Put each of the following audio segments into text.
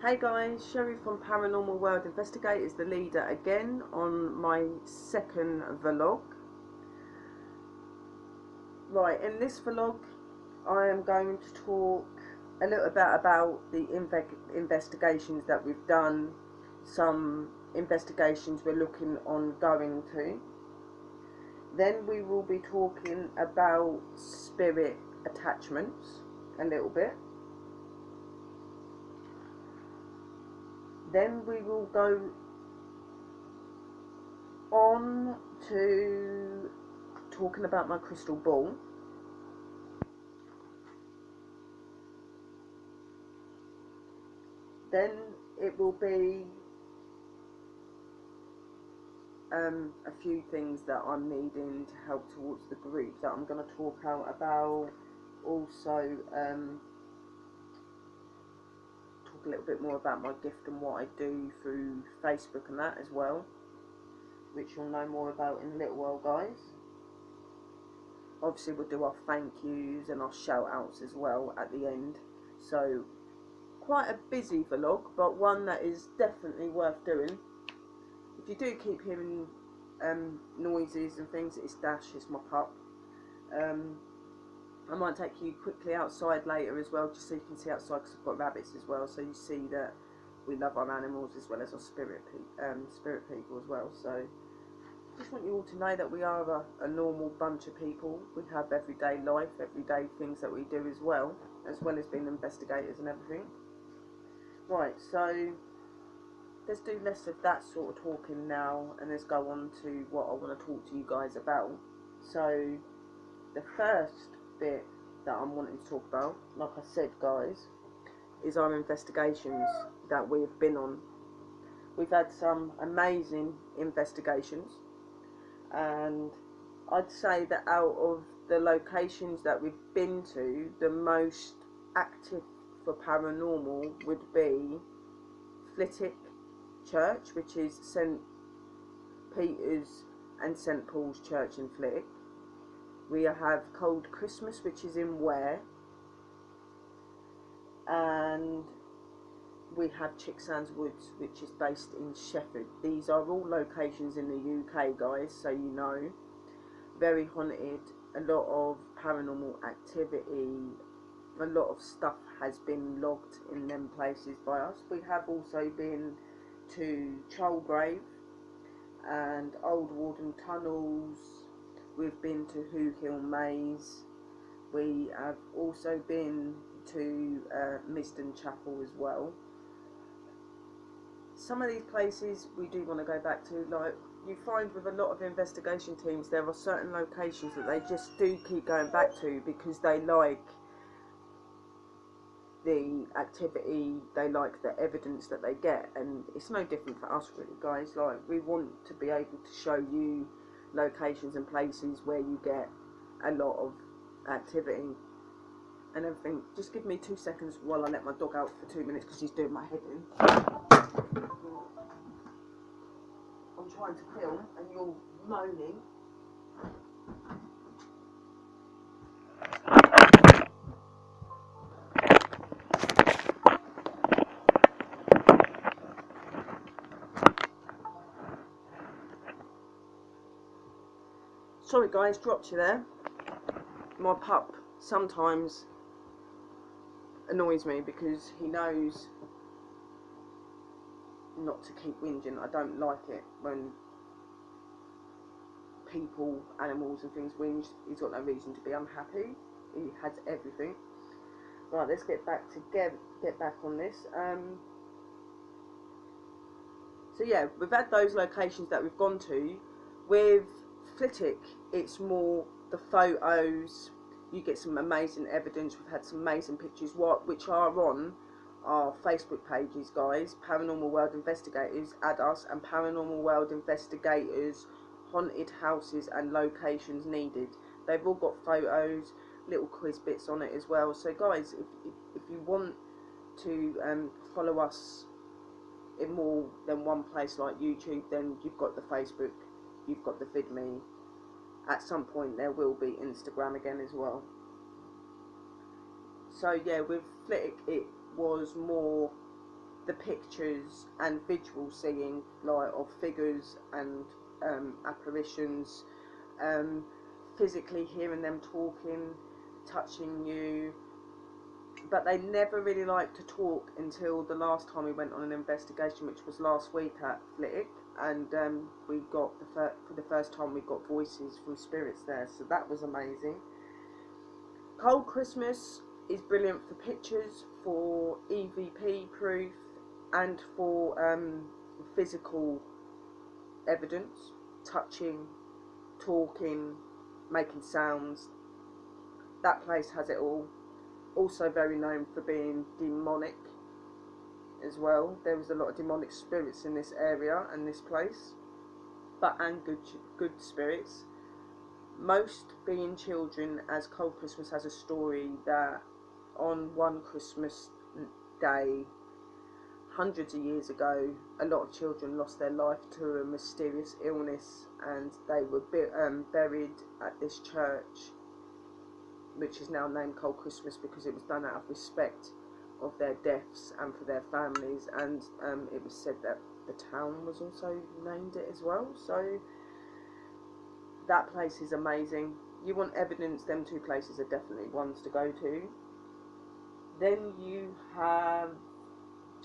Hey guys, Sherry from Paranormal World Investigators, the leader again on my second vlog. Right, in this vlog I am going to talk a little bit about the investigations that we've done, some investigations we're looking on going to. Then we will be talking about spirit attachments a little bit. Then we will go on to talking about my crystal ball. Then it will be a few things that I'm needing to help towards the group that I'm going to talk out about. Also talk a little bit more about my gift and what I do through Facebook and that as well, which you'll know more about in a little while, guys. Obviously we'll do our thank yous and our shout outs as well at the end. So quite a busy vlog, but one that is definitely worth doing. If you do keep hearing noises and things, it's Dash, it's my pup. I might take you quickly outside later as well, just so you can see outside, because I've got rabbits as well, so you see that we love our animals as well as our spirit people as well. So just want you all to know that we are a normal bunch of people. We have everyday life, everyday things that we do as well as being investigators and everything. Right, so let's do less of that sort of talking now, and let's go on to what I want to talk to you guys about. So the first bit that I'm wanting to talk about, like I said, guys, is our investigations that we've been on. We've had some amazing investigations, and I'd say that out of the locations that we've been to, the most active for paranormal would be Flitwick Church, which is St Peter's and St Paul's Church in Flitwick. We have Cold Christmas, which is in Ware, and we have Chicksands Woods, which is based in Sheffield. These are all locations in the UK, guys, so you know. Very haunted, a lot of paranormal activity, a lot of stuff has been logged in them places by us. We have also been to Cholgrave and Old Warden Tunnels. We've been to Who Hill Maze. We have also been to Misden Chapel as well. Some of these places we do want to go back to. Like you find with a lot of investigation teams, there are certain locations that they just do keep going back to because they like the activity, they like the evidence that they get, and it's no different for us really, guys. Like we want to be able to show you locations and places where you get a lot of activity and everything. Just give me 2 seconds while I let my dog out for 2 minutes because he's doing my head in. I'm trying to film and you're moaning. Sorry guys, dropped you there. My pup sometimes annoys me because he knows not to keep whinging. I don't like it when people, animals and things whinge. He's got no reason to be unhappy. He has everything. Right, let's get back on this. So yeah, we've had those locations that we've gone to. With Flitwick, it's more the photos. You get some amazing evidence. We've had some amazing pictures, which are on our Facebook pages, guys. Paranormal World Investigators, add us, and Paranormal World Investigators, haunted houses and locations needed. They've all got photos, little quiz bits on it as well. So guys, if you want to follow us in more than one place like YouTube, then you've got the Facebook, you've got the VidMe. At some point there will be Instagram again as well. So yeah, with Flitwick it was more the pictures and visual seeing, like of figures and apparitions, physically hearing them talking, touching you. But they never really liked to talk until the last time we went on an investigation, which was last week at Flitwick, and we got for the first time we got voices from spirits there, so that was amazing. Cold Christmas is brilliant for pictures, for EVP proof, and for physical evidence, touching, talking, making sounds. That place has it all. Also very known for being demonic as well. There was a lot of demonic spirits in this area and this place, and good spirits. Most being children, as Cold Christmas has a story that on one Christmas day, hundreds of years ago, a lot of children lost their life to a mysterious illness, and they were buried at this church, which is now named Cold Christmas because it was done out of respect of their deaths and for their families, and it was said that the town was also named it as well. So that place is amazing. You want evidence, them two places are definitely ones to go to. Then you have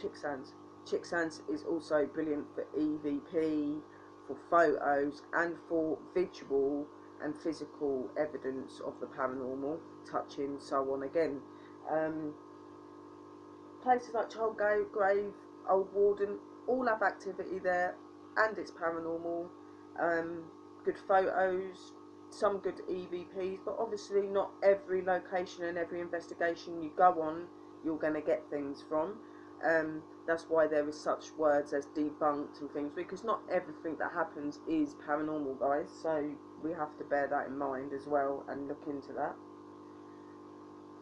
Chicksands. Chicksands is also brilliant for EVP, for photos, and for visual and physical evidence of the paranormal, touching, so on again. Places like Grave, Old Warden, all have activity there, and it's paranormal. Good photos, some good EVPs, but obviously not every location and every investigation you go on you're going to get things from. That's why there is such words as debunked and things, because not everything that happens is paranormal, guys, so we have to bear that in mind as well and look into that.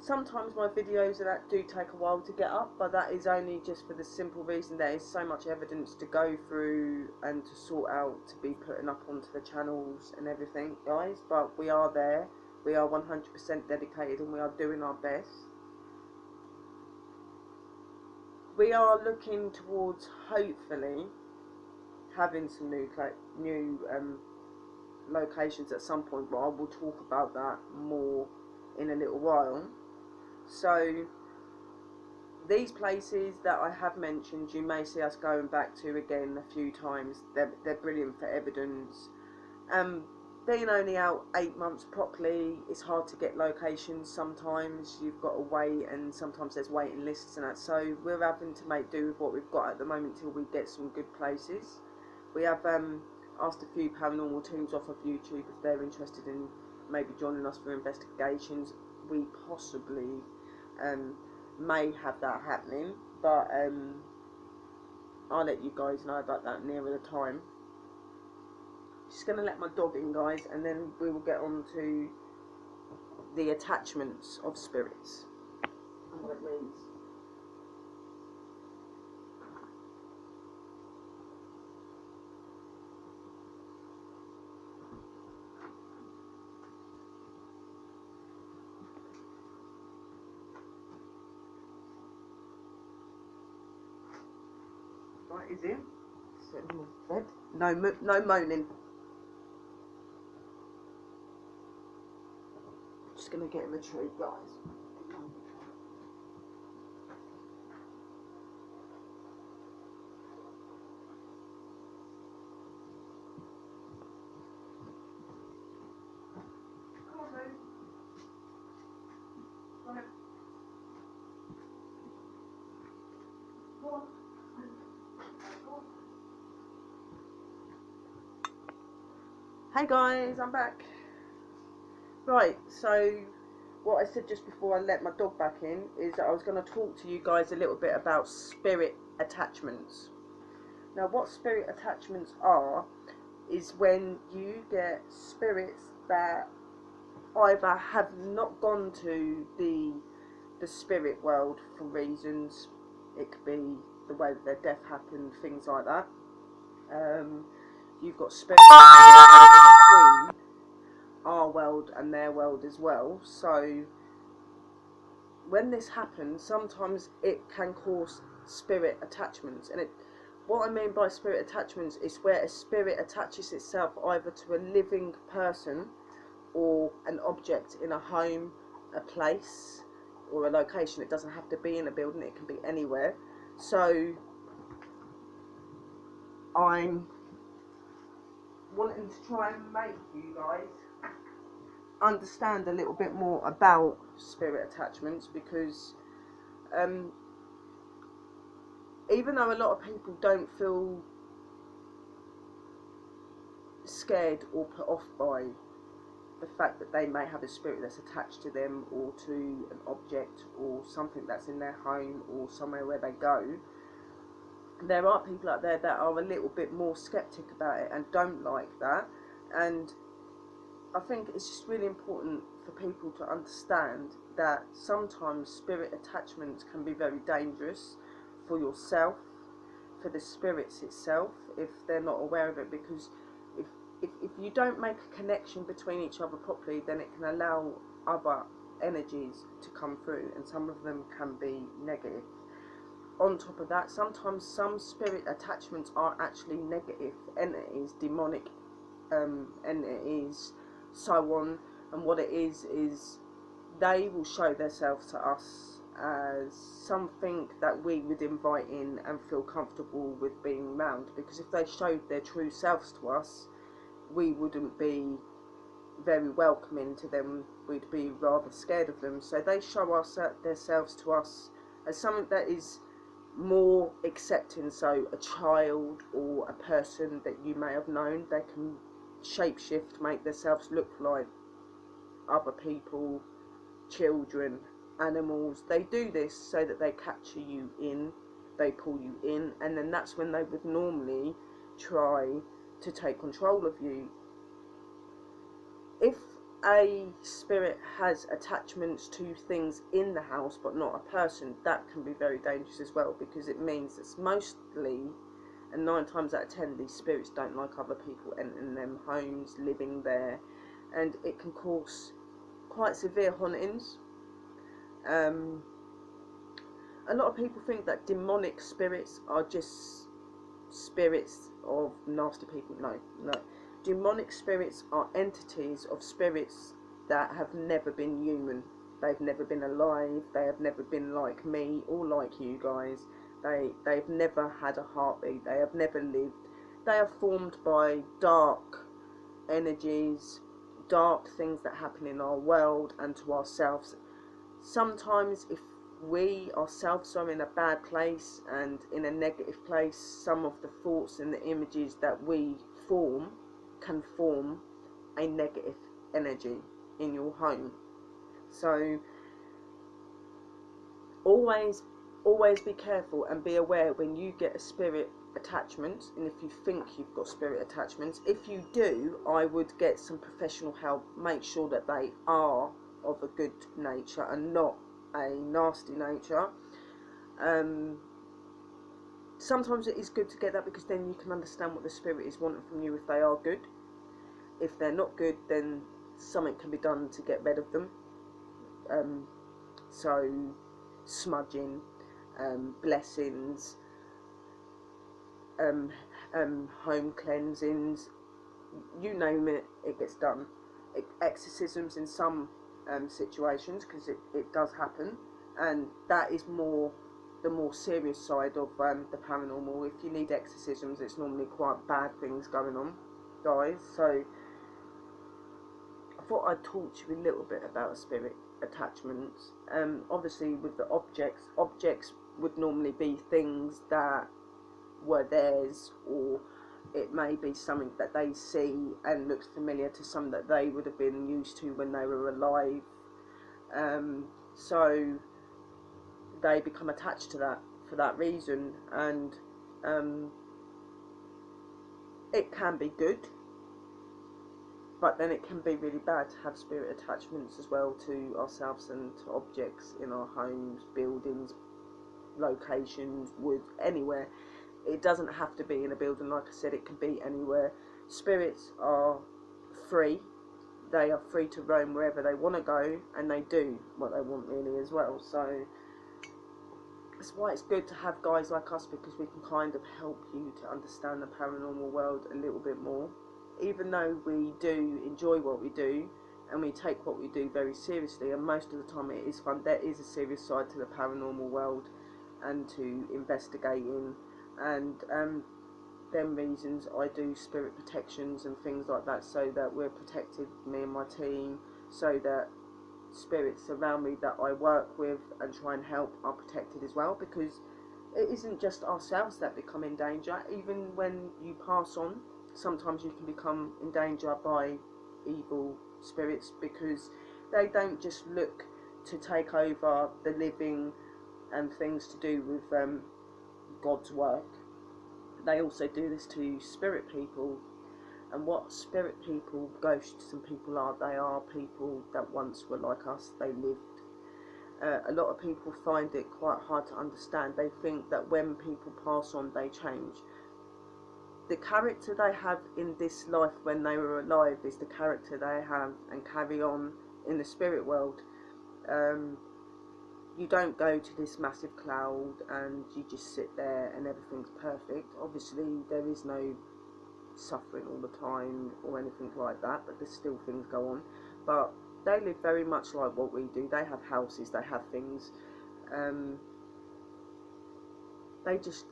Sometimes my videos of that do take a while to get up, but that is only just for the simple reason there is so much evidence to go through and to sort out, to be putting up onto the channels and everything, guys. But we are there, we are 100% dedicated, and we are doing our best. We are looking towards hopefully having some new locations at some point, but I will talk about that more in a little while. So these places that I have mentioned, you may see us going back to again a few times. They're brilliant for evidence. Being only out 8 months properly, it's hard to get locations. Sometimes you've got to wait, and sometimes there's waiting lists and that, so we're having to make do with what we've got at the moment till we get some good places. We have asked a few paranormal teams off of YouTube if they're interested in maybe joining us for investigations. We possibly may have that happening, but I'll let you guys know about that nearer the time. Just going to let my dog in, guys, and then we will get on to the attachments of spirits and what it means. Right, he's in. Sit in the bed. No moaning. Just going to get him a treat, guys. Come on, babe. Right. Go on. Hey guys, I'm back. Right, so what I said just before I let my dog back in is that I was going to talk to you guys a little bit about spirit attachments. Now, what spirit attachments are is when you get spirits that either have not gone to the spirit world for reasons. It could be the way that their death happened, things like that. You've got spirits between our world and their world as well. So when this happens, sometimes it can cause spirit attachments. And what I mean by spirit attachments is where a spirit attaches itself either to a living person or an object in a home, a place, or a location. It doesn't have to be in a building, it can be anywhere. So I'm wanting to try and make you guys understand a little bit more about spirit attachments, because even though a lot of people don't feel scared or put off by the fact that they may have a spirit that's attached to them or to an object or something that's in their home or somewhere where they go, there are people out there that are a little bit more skeptic about it and don't like that. And I think it's just really important for people to understand that sometimes spirit attachments can be very dangerous for yourself, for the spirits itself, if they're not aware of it, because if you don't make a connection between each other properly, then it can allow other energies to come through, and some of them can be negative. On top of that, sometimes some spirit attachments are actually negative entities, demonic entities, so on. And what it is they will show themselves to us as something that we would invite in and feel comfortable with being around, because if they showed their true selves to us, we wouldn't be very welcoming to them, we'd be rather scared of them. So they show us themselves to us as something that is more accepting. So a child or a person that you may have known, they can shapeshift, make themselves look like other people, children, animals. They do this so that they capture you in, they pull you in, and then that's when they would normally try to take control of you. If a spirit has attachments to things in the house but not a person, that can be very dangerous as well, because it means it's mostly, and 9 times out of 10, these spirits don't like other people entering them homes, living there, and it can cause quite severe hauntings. A lot of people think that demonic spirits are just spirits of nasty people. No. Demonic spirits are entities of spirits that have never been human. They've never been alive. They have never been like me or like you guys. They've never had a heartbeat. They have never lived. They are formed by dark energies, dark things that happen in our world and to ourselves. Sometimes if we ourselves are in a bad place and in a negative place, some of the thoughts and the images that we form can form a negative energy in your home. So always be careful and be aware when you get a spirit attachment, and if you think you've got spirit attachments. If you do, I would get some professional help. Make sure that they are of a good nature and not a nasty nature. Sometimes it is good to get that, because then you can understand what the spirit is wanting from you if they are good. If they're not good, then something can be done to get rid of them. So smudging, blessings, home cleansings, you name it, it gets done. Exorcisms in some situations, because it does happen, and that is the more serious side of the paranormal. If you need exorcisms, it's normally quite bad things going on, guys. So I thought I'd talk to you a little bit about spirit attachments. Obviously with the objects would normally be things that were theirs, or it may be something that they see and looks familiar to some that they would have been used to when they were alive. So they become attached to that for that reason, and it can be good, but then it can be really bad to have spirit attachments as well to ourselves and to objects in our homes, buildings, locations, wood, anywhere. It doesn't have to be in a building, like I said, it can be anywhere. Spirits are free, they are free to roam wherever they want to go, and they do what they want really as well. So that's why it's good to have guys like us, because we can kind of help you to understand the paranormal world a little bit more. Even though we do enjoy what we do and we take what we do very seriously, and most of the time it is fun, there is a serious side to the paranormal world and to investigating, and them reasons I do spirit protections and things like that, so that we're protected, me and my team, so that spirits around me that I work with and try and help are protected as well, because it isn't just ourselves that become in danger. Even when you pass on, sometimes you can become in danger by evil spirits, because they don't just look to take over the living and things to do with God's work. They also do this to spirit people. And what spirit people, ghosts and people are, they are people that once were like us, they lived. A lot of people find it quite hard to understand. They think that when people pass on, they change. The character they have in this life when they were alive is the character they have and carry on in the spirit world. You don't go to this massive cloud and you just sit there and everything's perfect. Obviously, there is no suffering all the time or anything like that, but there's still things go on. But they live very much like what we do. They have houses, they have things. They just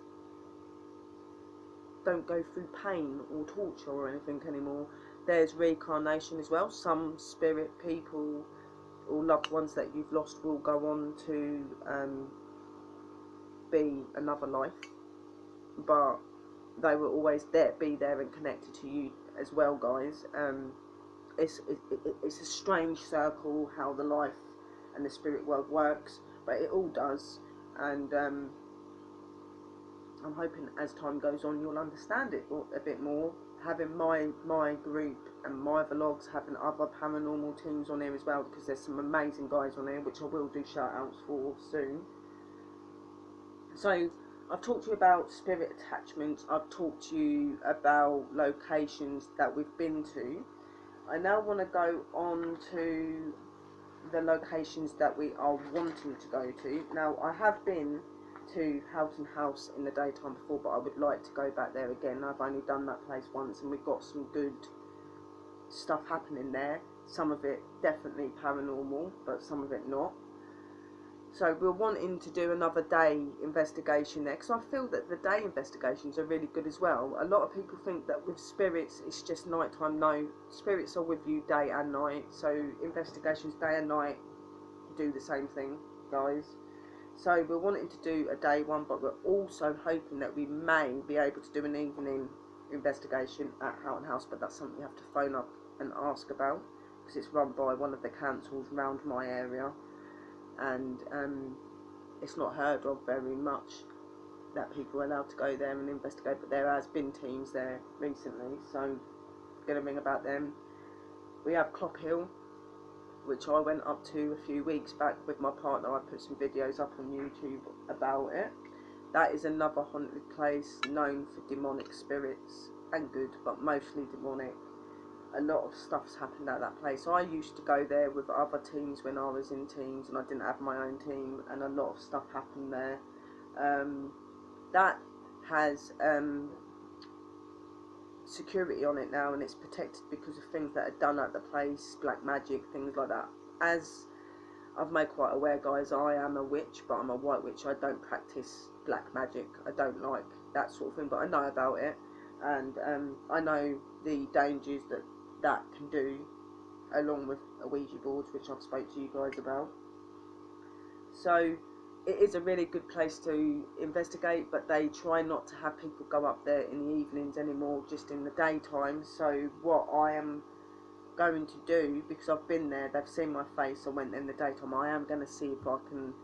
don't go through pain or torture or anything anymore. There's reincarnation as well. Some spirit people or loved ones that you've lost will go on to be another life, but they will always be there and connected to you as well, guys. It's a strange circle how the life and the spirit world works, but it all does, and I'm hoping as time goes on you'll understand it a bit more. Having my group and my vlogs, having other paranormal teams on here as well, because there's some amazing guys on here which I will do shout outs for soon. So I've talked to you about spirit attachments, I've talked to you about locations that we've been to. I now want to go on to the locations that we are wanting to go to. Now, I have been to Houghton House in the daytime before, but I would like to go back there again. I've only done that place once and we've got some good stuff happening there. Some of it definitely paranormal, but some of it not. So we're wanting to do another day investigation there, because I feel that the day investigations are really good as well. A lot of people think that with spirits it's just nighttime. No, spirits are with you day and night, so investigations day and night do the same thing, guys. So we're wanting to do a day one, but we're also hoping that we may be able to do an evening investigation at Houghton House, but that's something you have to phone up and ask about, because it's run by one of the councils around my area, and it's not heard of very much that people are allowed to go there and investigate, but there has been teams there recently, so I'm going to ring about them. We have Clock Hill, which I went up to a few weeks back with my partner. I put some videos up on YouTube about it. That is another haunted place known for demonic spirits, and good, but mostly demonic. A lot of stuff's happened at that place. I used to go there with other teams when I was in teams and I didn't have my own team, and a lot of stuff happened there. That has security on it now, and it's protected because of things that are done at the place, black magic, things like that. As I've made quite aware, guys, I am a witch, but I'm a white witch. I don't practice black magic. I don't like that sort of thing, but I know about it, and I know the dangers that that can do, along with a Ouija board, which I've spoke to you guys about. So it is a really good place to investigate, but they try not to have people go up there in the evenings anymore, just in the daytime. So what I am going to do, because I've been there, they've seen my face, I went in the daytime, I am going to see if I can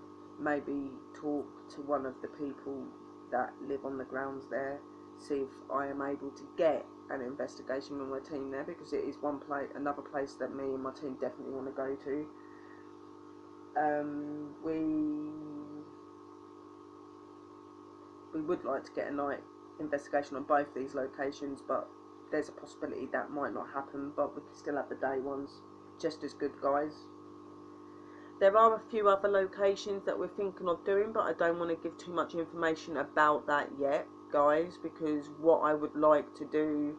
maybe talk to one of the people that live on the grounds there, see if I am able to get an investigation with my team there, because it is another place that me and my team definitely want to go to. We would like to get a night investigation on both these locations, but there's a possibility that might not happen, but we can still have the day ones just as good, guys. There are a few other locations that we're thinking of doing, but I don't want to give too much information about that yet, guys, because what I would like to do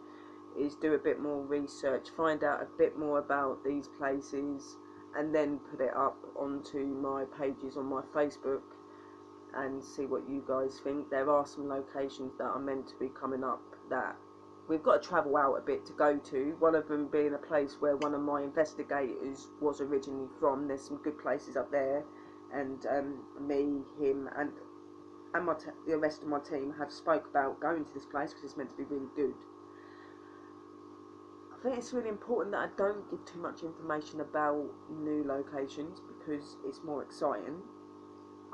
is do a bit more research, find out a bit more about these places, and then put it up onto my pages on my Facebook and see what you guys think. There are some locations that are meant to be coming up that we've got to travel out a bit to go to. One of them being a place where one of my investigators was originally from. There's some good places up there, and me, him, and the rest of my team have spoke about going to this place because it's meant to be really good. I think it's really important that I don't give too much information about new locations because it's more exciting.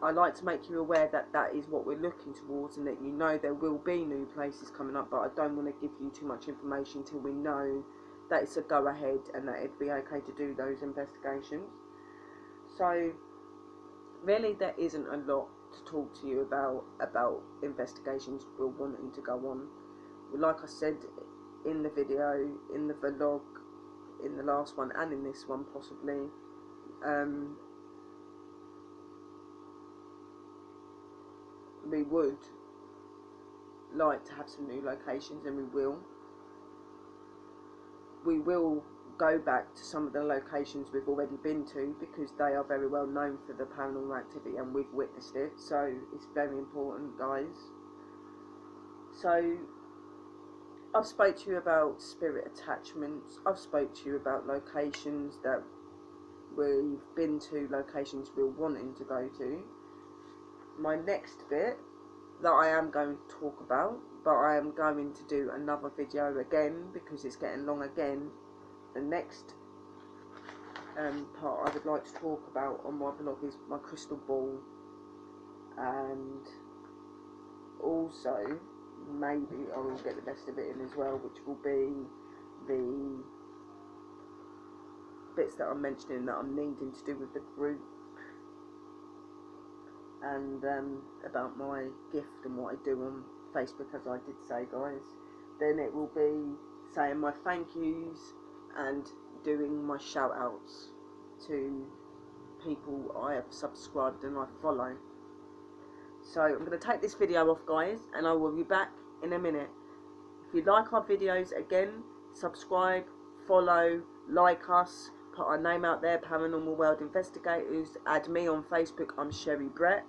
I like to make you aware that that is what we're looking towards, and that you know there will be new places coming up, but I don't want to give you too much information till we know that it's a go ahead and that it'd be okay to do those investigations. So really there isn't a lot to talk to you about investigations we're wanting to go on. Like I said in the video, in the vlog, in the last one and in this one possibly, we would like to have some new locations, and we will go back to some of the locations we've already been to because they are very well known for the paranormal activity and we've witnessed it, so it's very important, guys. So I've spoke to you about spirit attachments, I've spoke to you about locations that we've been to, locations we're wanting to go to. My next bit that I am going to talk about, but I am going to do another video again because it's getting long again. The next part I would like to talk about on my blog is my crystal ball, and also maybe I will get the rest of it in as well, which will be the bits that I'm mentioning that I'm needing to do with the group, and about my gift and what I do on Facebook, as I did say, guys. Then it will be saying my thank yous and doing my shout outs to people I have subscribed and I follow. So I'm going to take this video off, guys, and I will be back in a minute. If you like our videos, again, subscribe, follow, like us, put our name out there, Paranormal World Investigators. Add me on Facebook, I'm Sherry Brett,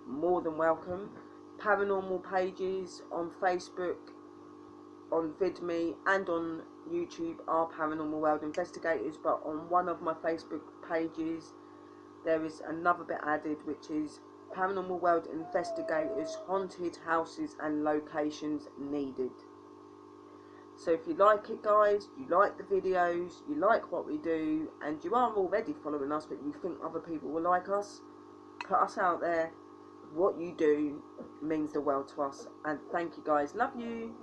more than welcome. Paranormal pages on Facebook, on VidMe and on YouTube are Paranormal World Investigators, but on one of my Facebook pages there is another bit added, which is Paranormal World Investigators, haunted houses and locations needed. So if you like it, guys, you like the videos, you like what we do, and you are already following us but you think other people will like us, put us out there. What you do means the world to us, and thank you, guys. Love you.